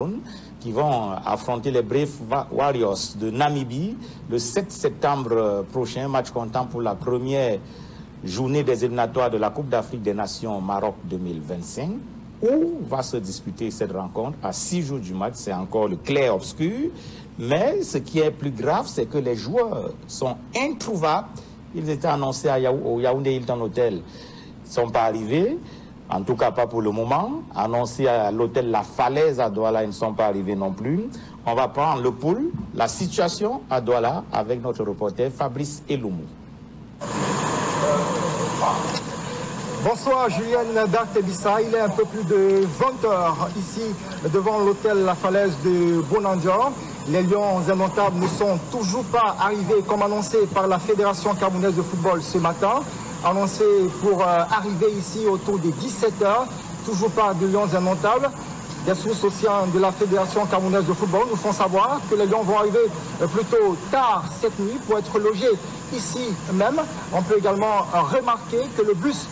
Cameroun, qui vont affronter les Brave Warriors de Namibie le 7 septembre prochain, match comptant pour la première journée des éliminatoires de la Coupe d'Afrique des Nations Maroc 2025. Où va se disputer cette rencontre à 6 jours du match, c'est encore le clair-obscur. Mais ce qui est plus grave, c'est que les joueurs sont introuvables. Ils étaient annoncés au Yaoundé Hilton Hotel. Ils ne sont pas arrivés, en tout cas pas pour le moment. Annoncés à l'hôtel La Falaise à Douala, ils ne sont pas arrivés non plus. On va prendre le pouls, la situation à Douala avec notre reporter Fabrice Eloumou. Bonsoir Julien Dartebissa, il est un peu plus de 20 heures ici devant l'hôtel La Falaise de Bonandior. Les Lions indomptables ne sont toujours pas arrivés comme annoncé par la Fédération camerounaise de football ce matin. Annoncé pour arriver ici autour des 17 heures, toujours pas de Lions indomptables. Des sources au sein de la Fédération camerounaise de football nous font savoir que les Lions vont arriver plutôt tard cette nuit pour être logés ici même. On peut également remarquer que le bus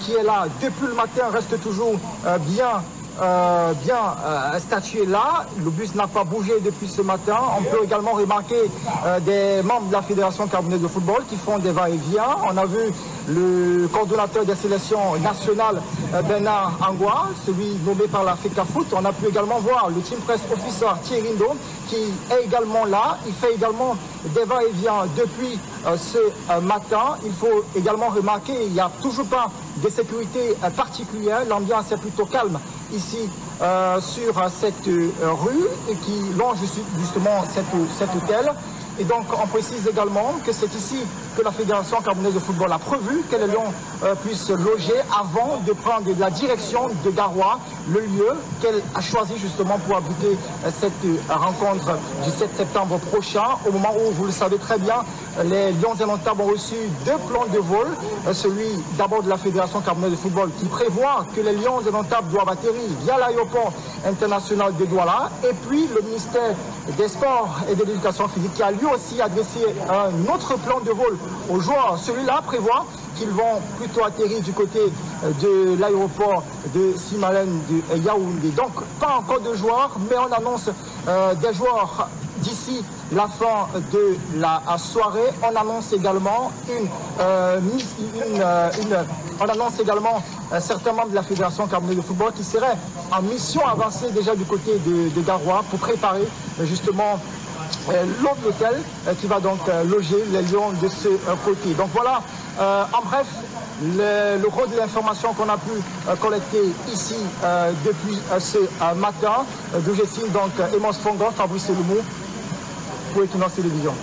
qui est là depuis le matin reste toujours bien statué là. Le bus n'a pas bougé depuis ce matin. On peut également remarquer des membres de la Fédération camerounaise de football qui font des va-et-vient. On a vu le coordonnateur des sélections nationales, Bernard Angwa, celui nommé par la FECAFOOT. On a pu également voir le team press officer Thierry Ndo qui est également là. Il fait également des va-et-vient depuis ce matin. Il faut également remarquer qu'il n'y a toujours pas de sécurité particulière. L'ambiance est plutôt calme ici sur cette rue et qui longe justement cet hôtel. Et donc on précise également que c'est ici que la Fédération camerounaise de football a prévu que les Lions puissent loger avant de prendre la direction de Garoua, le lieu qu'elle a choisi justement pour abriter cette rencontre du 7 septembre prochain. Au moment où, vous le savez très bien, les Lions indomptables ont reçu 2 plans de vol. Celui d'abord de la Fédération camerounaise de football qui prévoit que les Lions indomptables doivent atterrir via l'aéroport international de Douala. Et puis le ministère des Sports et de l'Éducation physique qui a lui aussi adressé un autre plan de vol aux joueurs. Celui-là prévoit qu'ils vont plutôt atterrir du côté de l'aéroport de Simalène de Yaoundé. Donc pas encore de joueurs, mais on annonce des joueurs d'ici la fin de la soirée. On annonce également certains membres de la Fédération camerounaise de football qui seraient en mission avancée déjà du côté de Garoua pour préparer justement l'autre hôtel qui va donc loger les Lions de ce côté. Donc voilà, en bref, le gros de l'information qu'on a pu collecter ici depuis ce matin, d'où je signe donc Emos Fongo, Fabrice Eloumou pour Equinox Télévision.